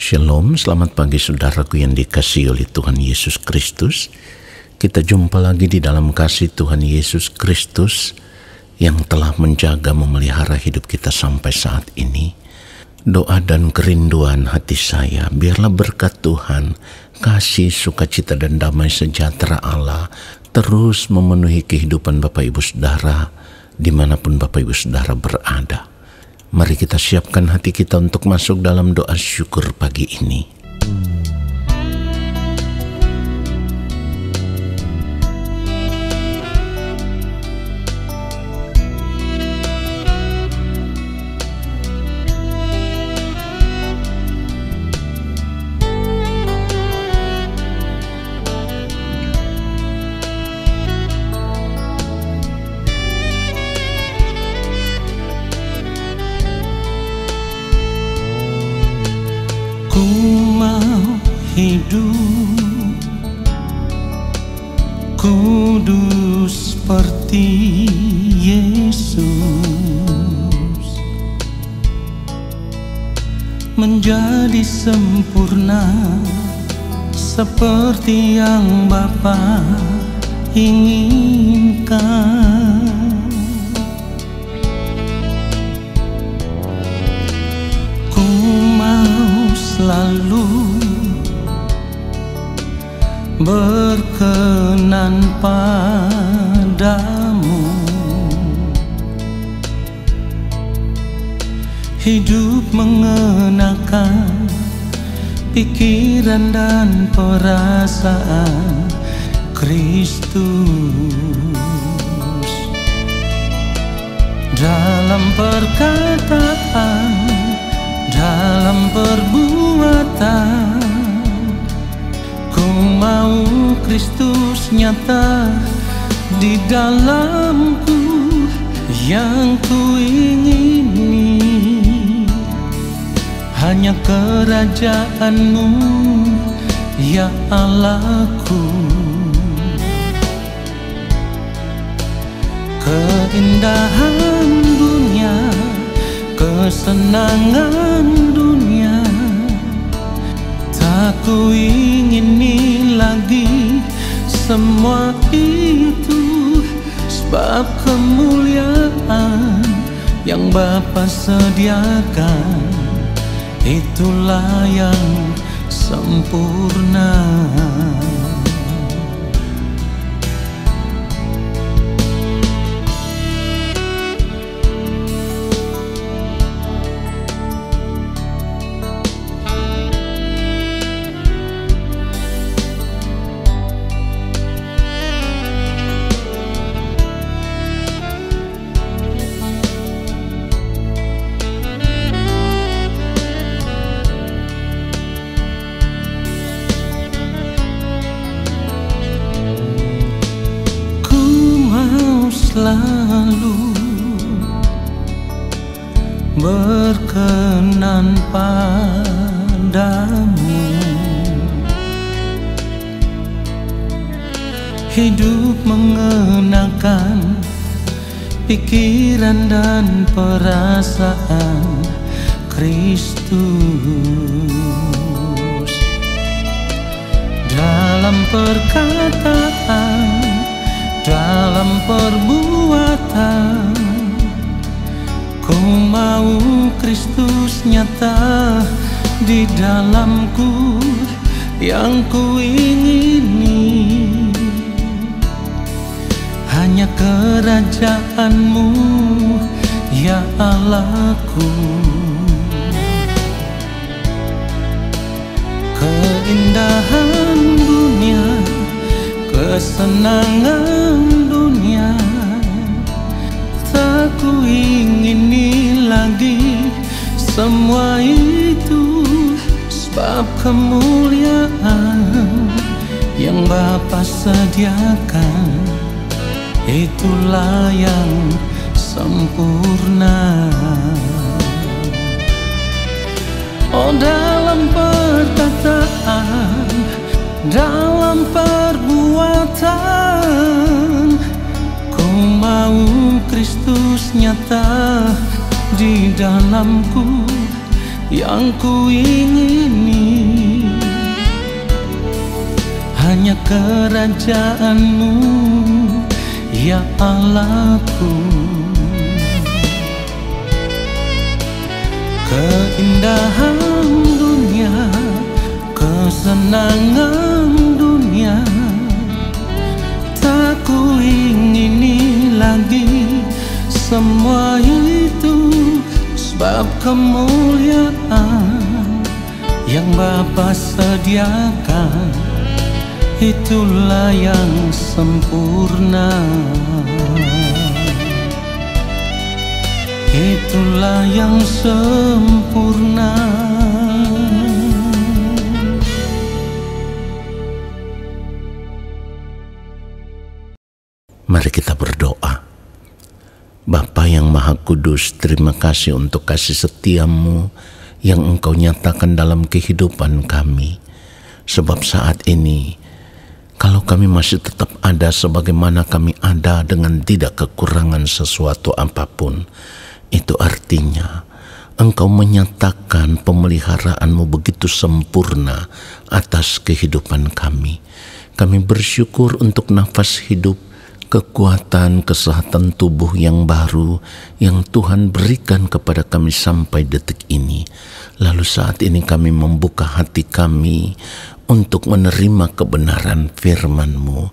Shalom, selamat pagi saudaraku yang dikasihi oleh Tuhan Yesus Kristus. Kita jumpa lagi di dalam kasih Tuhan Yesus Kristus yang telah menjaga memelihara hidup kita sampai saat ini. Doa dan kerinduan hati saya, biarlah berkat Tuhan, kasih, sukacita dan damai sejahtera Allah terus memenuhi kehidupan Bapak Ibu Saudara dimanapun Bapak Ibu Saudara berada. Mari kita siapkan hati kita untuk masuk dalam doa syukur pagi ini. Ku mau hidup kudus seperti Yesus, menjadi sempurna seperti yang Bapa inginkan. Selalu berkenan padamu, hidup mengenakan pikiran dan perasaan Kristus, dalam perkataan, dalam perbuatan. Ku mau Kristus nyata di dalamku, yang ku ingini hanya kerajaan-Mu, ya Allahku. Keindahan dunia, kesenangan dunia, tak ku ingini lagi semua itu, sebab kemuliaan yang Bapa sediakan itulah yang sempurna. Selalu berkenan padamu, hidup mengenakan pikiran dan perasaan Kristus, dalam perkataan, dalam perbuatan. Ku mau Kristus nyata di dalamku, yang ku ingini hanya kerajaan-Mu, ya Allahku. Keindahan dunia, kesenangan dunia, tak ku ingini lagi semua itu, sebab kemuliaan yang Bapa sediakan itulah yang sempurna. Oh, dalam perkataan, dalam perbuatan, ku mau Kristus nyata di dalamku, yang ku ingini, hanya kerajaan-Mu, ya Allahku. Keindahan dunia, kesenangan dunia, tak ku ingini lagi semua itu, sebab kemuliaan yang Bapa sediakan, itulah yang sempurna. Itulah yang sempurna. Mari kita berdoa. Bapa yang Maha Kudus, terima kasih untuk kasih setia-Mu yang Engkau nyatakan dalam kehidupan kami. Sebab saat ini, kalau kami masih tetap ada sebagaimana kami ada dengan tidak kekurangan sesuatu apapun, itu artinya Engkau menyatakan pemeliharaan-Mu begitu sempurna atas kehidupan kami. Kami bersyukur untuk nafas hidup, kekuatan, kesehatan tubuh yang baru yang Tuhan berikan kepada kami sampai detik ini. Lalu saat ini kami membuka hati kami untuk menerima kebenaran firman-Mu.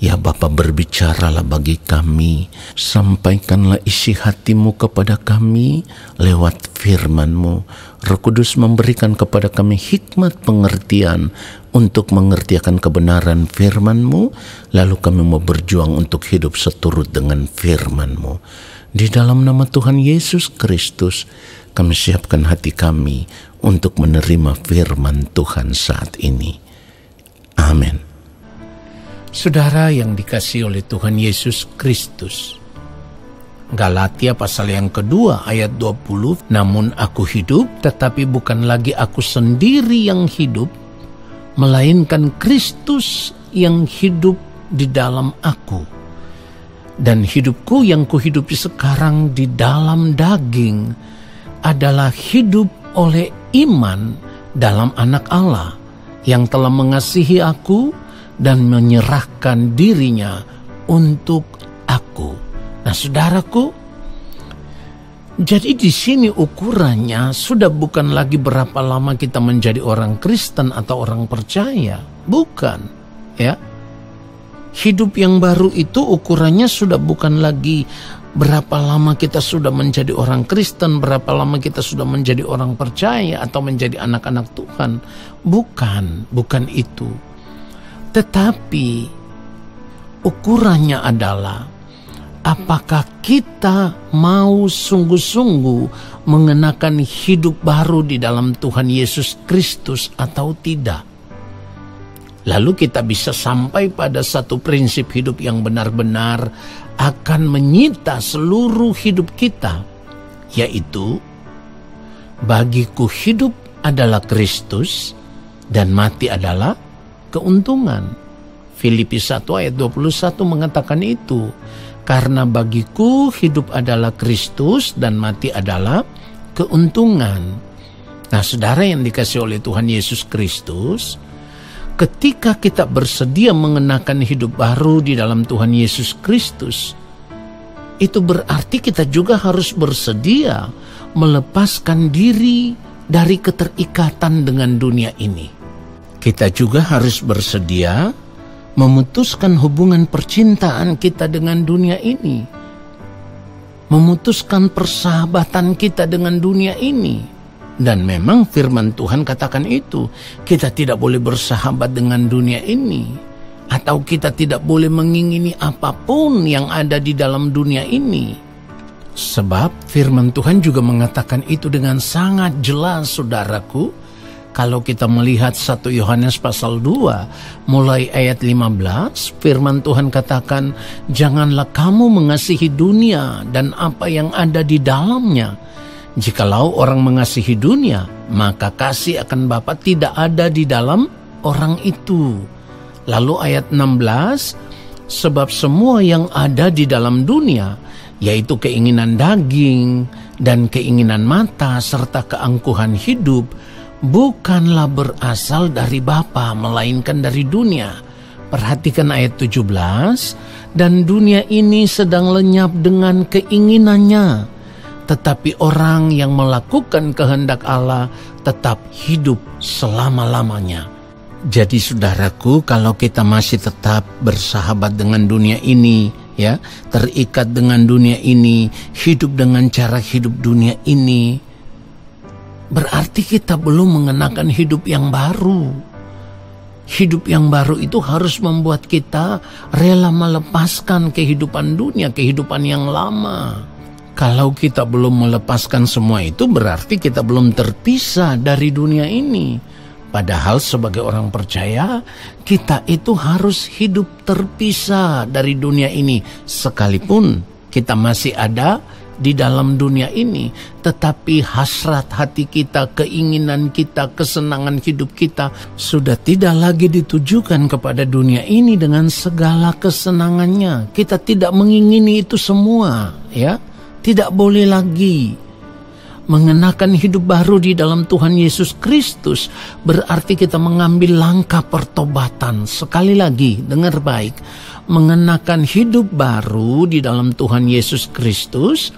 Ya Bapa, berbicaralah bagi kami, sampaikanlah isi hati-Mu kepada kami lewat firman-Mu. Roh Kudus memberikan kepada kami hikmat pengertian untuk mengertiakan kebenaran firman-Mu, lalu kami mau berjuang untuk hidup seturut dengan firman-Mu. Di dalam nama Tuhan Yesus Kristus, kami siapkan hati kami untuk menerima firman Tuhan saat ini. Amin. Saudara yang dikasihi oleh Tuhan Yesus Kristus, Galatia pasal yang kedua ayat 20, namun aku hidup, tetapi bukan lagi aku sendiri yang hidup, melainkan Kristus yang hidup di dalam aku. Dan hidupku yang kuhidupi sekarang di dalam daging adalah hidup oleh iman dalam Anak Allah yang telah mengasihi aku dan menyerahkan dirinya untuk aku. Nah, saudaraku, jadi di sini ukurannya sudah bukan lagi berapa lama kita menjadi orang Kristen atau orang percaya, bukan, ya. Hidup yang baru itu ukurannya sudah bukan lagi berapa lama kita sudah menjadi orang Kristen, berapa lama kita sudah menjadi orang percaya atau menjadi anak-anak Tuhan. Bukan itu. Tetapi ukurannya adalah apakah kita mau sungguh-sungguh mengenakan hidup baru di dalam Tuhan Yesus Kristus atau tidak. Lalu kita bisa sampai pada satu prinsip hidup yang benar-benar akan menyita seluruh hidup kita, yaitu bagiku hidup adalah Kristus dan mati adalah keuntungan. Filipi 1 ayat 21 mengatakan itu. Karena bagiku hidup adalah Kristus dan mati adalah keuntungan. Nah, saudara yang dikasihi oleh Tuhan Yesus Kristus, ketika kita bersedia mengenakan hidup baru di dalam Tuhan Yesus Kristus, itu berarti kita juga harus bersedia melepaskan diri dari keterikatan dengan dunia ini. Kita juga harus bersedia memutuskan hubungan percintaan kita dengan dunia ini, memutuskan persahabatan kita dengan dunia ini. Dan memang firman Tuhan katakan itu, kita tidak boleh bersahabat dengan dunia ini, atau kita tidak boleh mengingini apapun yang ada di dalam dunia ini. Sebab firman Tuhan juga mengatakan itu dengan sangat jelas, saudaraku. Kalau kita melihat 1 Yohanes pasal 2 mulai ayat 15, firman Tuhan katakan, janganlah kamu mengasihi dunia dan apa yang ada di dalamnya. Jikalau orang mengasihi dunia, maka kasih akan Bapa tidak ada di dalam orang itu. Lalu ayat 16, sebab semua yang ada di dalam dunia, yaitu keinginan daging dan keinginan mata serta keangkuhan hidup bukanlah berasal dari Bapa, melainkan dari dunia. Perhatikan ayat 17, dan dunia ini sedang lenyap dengan keinginannya, tetapi orang yang melakukan kehendak Allah tetap hidup selama-lamanya. Jadi saudaraku, kalau kita masih tetap bersahabat dengan dunia ini, ya, terikat dengan dunia ini, hidup dengan cara hidup dunia ini, berarti kita belum mengenakan hidup yang baru. Hidup yang baru itu harus membuat kita rela melepaskan kehidupan dunia, kehidupan yang lama. Kalau kita belum melepaskan semua itu, berarti kita belum terpisah dari dunia ini. Padahal sebagai orang percaya, kita itu harus hidup terpisah dari dunia ini. Sekalipun kita masih ada di dalam dunia ini, tetapi hasrat hati kita, keinginan kita, kesenangan hidup kita sudah tidak lagi ditujukan kepada dunia ini dengan segala kesenangannya. Kita tidak mengingini itu semua, ya. Tidak boleh lagi. Mengenakan hidup baru di dalam Tuhan Yesus Kristus berarti kita mengambil langkah pertobatan. Sekali lagi, dengar baik. Mengenakan hidup baru di dalam Tuhan Yesus Kristus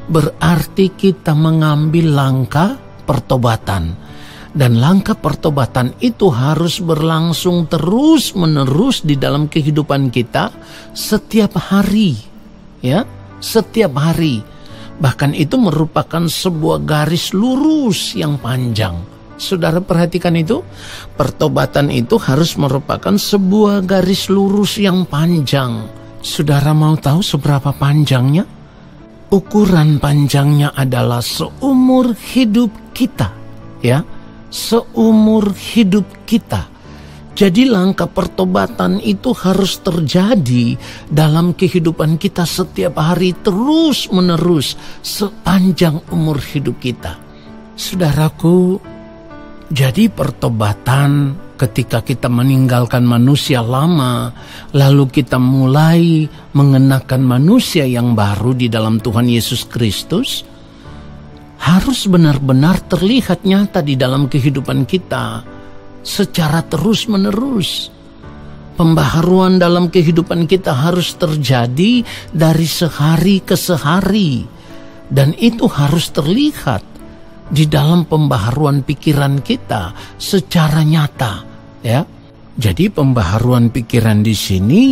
berarti kita mengambil langkah pertobatan. Dan langkah pertobatan itu harus berlangsung terus-menerus di dalam kehidupan kita setiap hari, ya, setiap hari. Bahkan itu merupakan sebuah garis lurus yang panjang. Saudara perhatikan itu, pertobatan itu harus merupakan sebuah garis lurus yang panjang. Saudara mau tahu seberapa panjangnya? Ukuran panjangnya adalah seumur hidup kita, ya, seumur hidup kita. Jadi langkah pertobatan itu harus terjadi dalam kehidupan kita setiap hari terus menerus sepanjang umur hidup kita. Saudaraku, jadi pertobatan ketika kita meninggalkan manusia lama, lalu kita mulai mengenakan manusia yang baru di dalam Tuhan Yesus Kristus, harus benar-benar terlihat nyata di dalam kehidupan kita secara terus-menerus. Pembaharuan dalam kehidupan kita harus terjadi dari sehari ke sehari, dan itu harus terlihat di dalam pembaharuan pikiran kita secara nyata, ya. Jadi pembaharuan pikiran di sini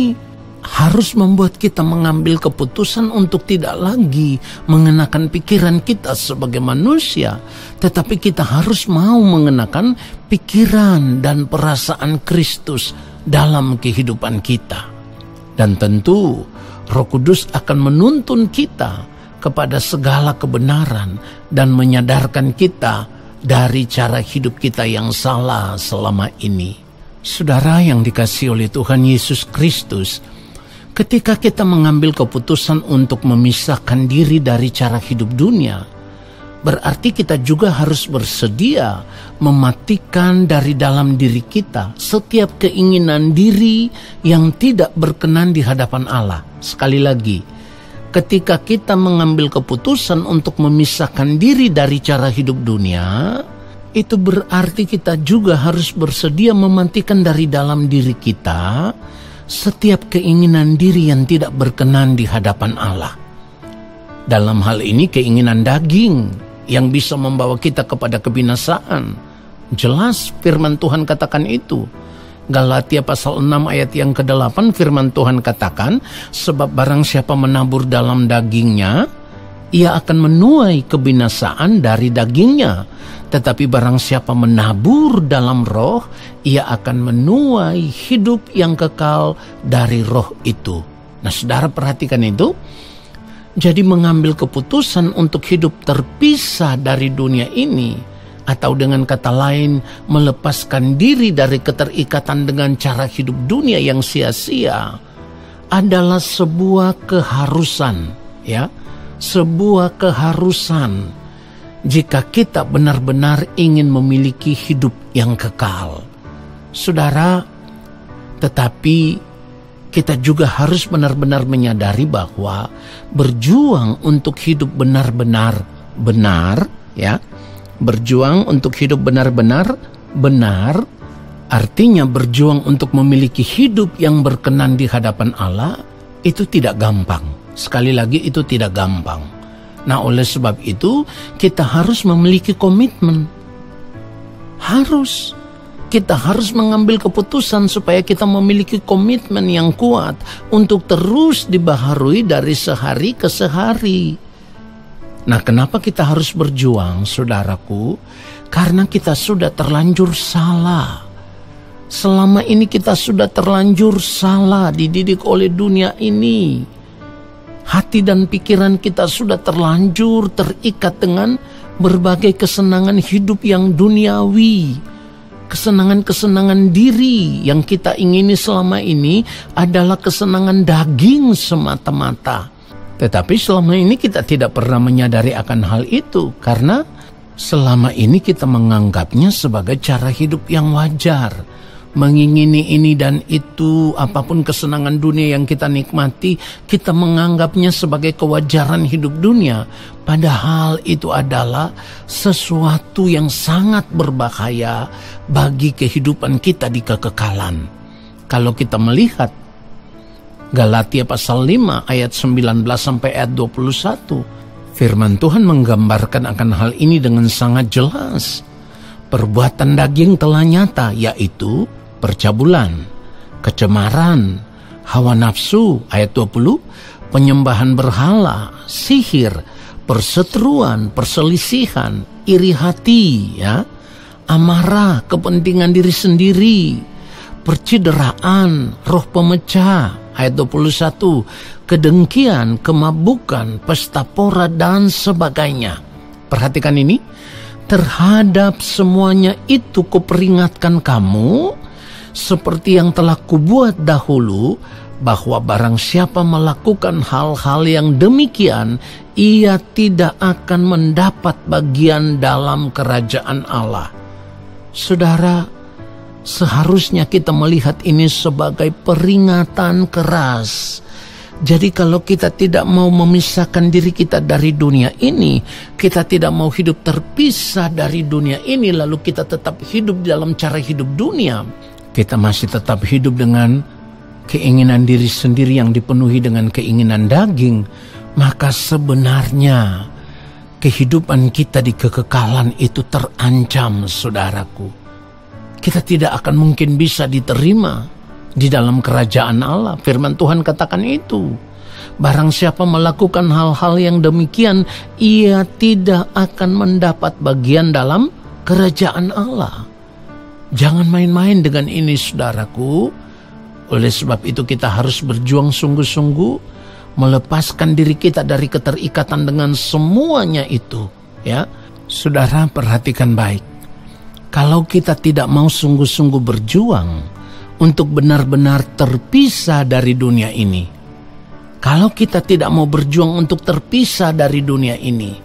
harus membuat kita mengambil keputusan untuk tidak lagi mengenakan pikiran kita sebagai manusia, tetapi kita harus mau mengenakan pikiran dan perasaan Kristus dalam kehidupan kita. Dan tentu Roh Kudus akan menuntun kita kepada segala kebenaran dan menyadarkan kita dari cara hidup kita yang salah selama ini. Saudara yang dikasihi oleh Tuhan Yesus Kristus, ketika kita mengambil keputusan untuk memisahkan diri dari cara hidup dunia, berarti kita juga harus bersedia mematikan dari dalam diri kita setiap keinginan diri yang tidak berkenan di hadapan Allah. Sekali lagi, ketika kita mengambil keputusan untuk memisahkan diri dari cara hidup dunia, itu berarti kita juga harus bersedia mematikan dari dalam diri kita setiap keinginan diri yang tidak berkenan di hadapan Allah. Dalam hal ini keinginan daging yang bisa membawa kita kepada kebinasaan. Jelas firman Tuhan katakan itu. Galatia pasal 6 ayat yang ke-8 firman Tuhan katakan, sebab barang siapa menabur dalam dagingnya, ia akan menuai kebinasaan dari dagingnya. Tetapi barang siapa menabur dalam roh, ia akan menuai hidup yang kekal dari roh itu. Nah, saudara perhatikan itu. Jadi mengambil keputusan untuk hidup terpisah dari dunia ini, atau dengan kata lain melepaskan diri dari keterikatan dengan cara hidup dunia yang sia-sia, adalah sebuah keharusan, ya, sebuah keharusan jika kita benar-benar ingin memiliki hidup yang kekal. Saudara, tetapi kita juga harus benar-benar menyadari bahwa berjuang untuk hidup benar-benar benar, ya. Berjuang untuk hidup benar-benar benar, artinya berjuang untuk memiliki hidup yang berkenan di hadapan Allah, itu tidak gampang. Sekali lagi, itu tidak gampang. Nah, oleh sebab itu kita harus memiliki komitmen. Kita harus mengambil keputusan supaya kita memiliki komitmen yang kuat untuk terus dibaharui dari sehari ke sehari. Nah, kenapa kita harus berjuang, saudaraku? Karena kita sudah terlanjur salah. Selama ini kita sudah terlanjur salah, dididik oleh dunia ini. Hati dan pikiran kita sudah terlanjur terikat dengan berbagai kesenangan hidup yang duniawi. Kesenangan-kesenangan diri yang kita ingini selama ini adalah kesenangan daging semata-mata. Tetapi selama ini kita tidak pernah menyadari akan hal itu, karena selama ini kita menganggapnya sebagai cara hidup yang wajar. Mengingini ini dan itu, apapun kesenangan dunia yang kita nikmati, kita menganggapnya sebagai kewajaran hidup dunia. Padahal itu adalah sesuatu yang sangat berbahaya bagi kehidupan kita di kekekalan. Kalau kita melihat Galatia pasal 5 ayat 19 sampai ayat 21. Firman Tuhan menggambarkan akan hal ini dengan sangat jelas. Perbuatan daging telah nyata, yaitu percabulan, kecemaran, hawa nafsu, ayat 20, penyembahan berhala, sihir, perseteruan, perselisihan, iri hati, ya, amarah, kepentingan diri sendiri, percideraan, roh pemecah, ayat 21, kedengkian, kemabukan, pesta pora, dan sebagainya. Perhatikan ini, terhadap semuanya itu kuperingatkan kamu, seperti yang telah kubuat dahulu, bahwa barang siapa melakukan hal-hal yang demikian, ia tidak akan mendapat bagian dalam kerajaan Allah. Saudara, seharusnya kita melihat ini sebagai peringatan keras. Jadi kalau kita tidak mau memisahkan diri kita dari dunia ini, kita tidak mau hidup terpisah dari dunia ini, lalu kita tetap hidup dalam cara hidup dunia, kita masih tetap hidup dengan keinginan diri sendiri yang dipenuhi dengan keinginan daging, maka sebenarnya kehidupan kita di kekekalan itu terancam, saudaraku. Kita tidak akan mungkin bisa diterima di dalam kerajaan Allah. Firman Tuhan katakan itu. Barang siapa melakukan hal-hal yang demikian, ia tidak akan mendapat bagian dalam kerajaan Allah. Jangan main-main dengan ini, saudaraku. Oleh sebab itu kita harus berjuang sungguh-sungguh, melepaskan diri kita dari keterikatan dengan semuanya itu. Ya, saudara, perhatikan baik. Kalau kita tidak mau sungguh-sungguh berjuang untuk benar-benar terpisah dari dunia ini, kalau kita tidak mau berjuang untuk terpisah dari dunia ini,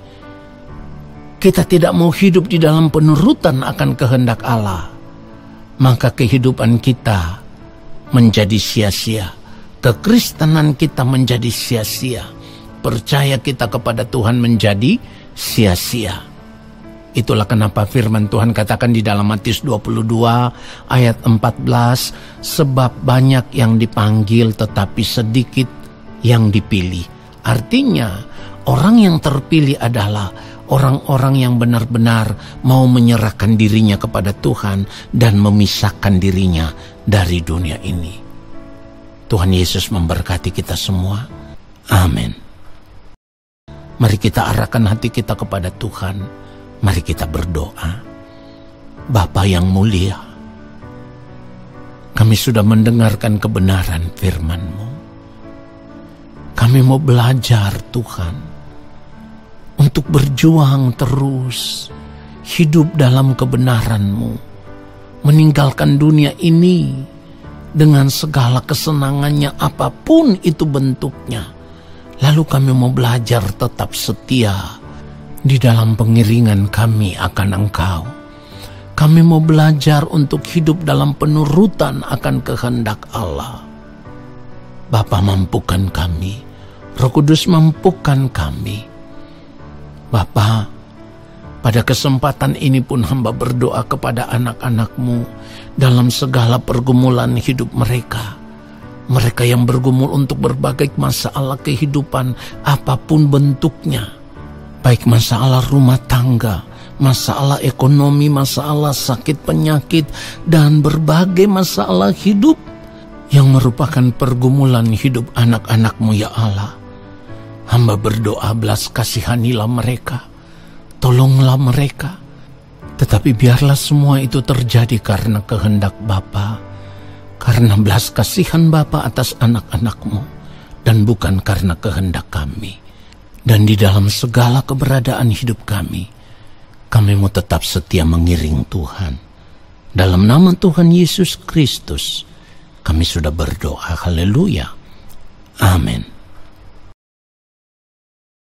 kita tidak mau hidup di dalam penurutan akan kehendak Allah, maka kehidupan kita menjadi sia-sia. Kekristenan kita menjadi sia-sia. Percaya kita kepada Tuhan menjadi sia-sia. Itulah kenapa firman Tuhan katakan di dalam Matius 22 ayat 14, sebab banyak yang dipanggil tetapi sedikit yang dipilih. Artinya orang yang terpilih adalah orang-orang yang benar-benar mau menyerahkan dirinya kepada Tuhan dan memisahkan dirinya dari dunia ini. Tuhan Yesus memberkati kita semua. Amin. Mari kita arahkan hati kita kepada Tuhan. Mari kita berdoa. Bapa yang mulia, kami sudah mendengarkan kebenaran firman-Mu. Kami mau belajar, Tuhan, untuk berjuang terus, hidup dalam kebenaran-Mu, meninggalkan dunia ini dengan segala kesenangannya apapun itu bentuknya. Lalu kami mau belajar tetap setia di dalam pengiringan kami akan Engkau. Kami mau belajar untuk hidup dalam penurutan akan kehendak Allah. Bapa, mampukan kami. Roh Kudus, mampukan kami Bapa, pada kesempatan ini pun hamba berdoa kepada anak-anak-Mu dalam segala pergumulan hidup mereka. Mereka yang bergumul untuk berbagai masalah kehidupan apapun bentuknya. Baik masalah rumah tangga, masalah ekonomi, masalah sakit penyakit, dan berbagai masalah hidup yang merupakan pergumulan hidup anak-anak-Mu ya Allah. Hamba berdoa belas kasihanilah mereka, tolonglah mereka. Tetapi biarlah semua itu terjadi karena kehendak Bapa, karena belas kasihan Bapa atas anak-anak-Mu, dan bukan karena kehendak kami. Dan di dalam segala keberadaan hidup kami mau tetap setia mengiring Tuhan. Dalam nama Tuhan Yesus Kristus, kami sudah berdoa. Haleluya. Amin.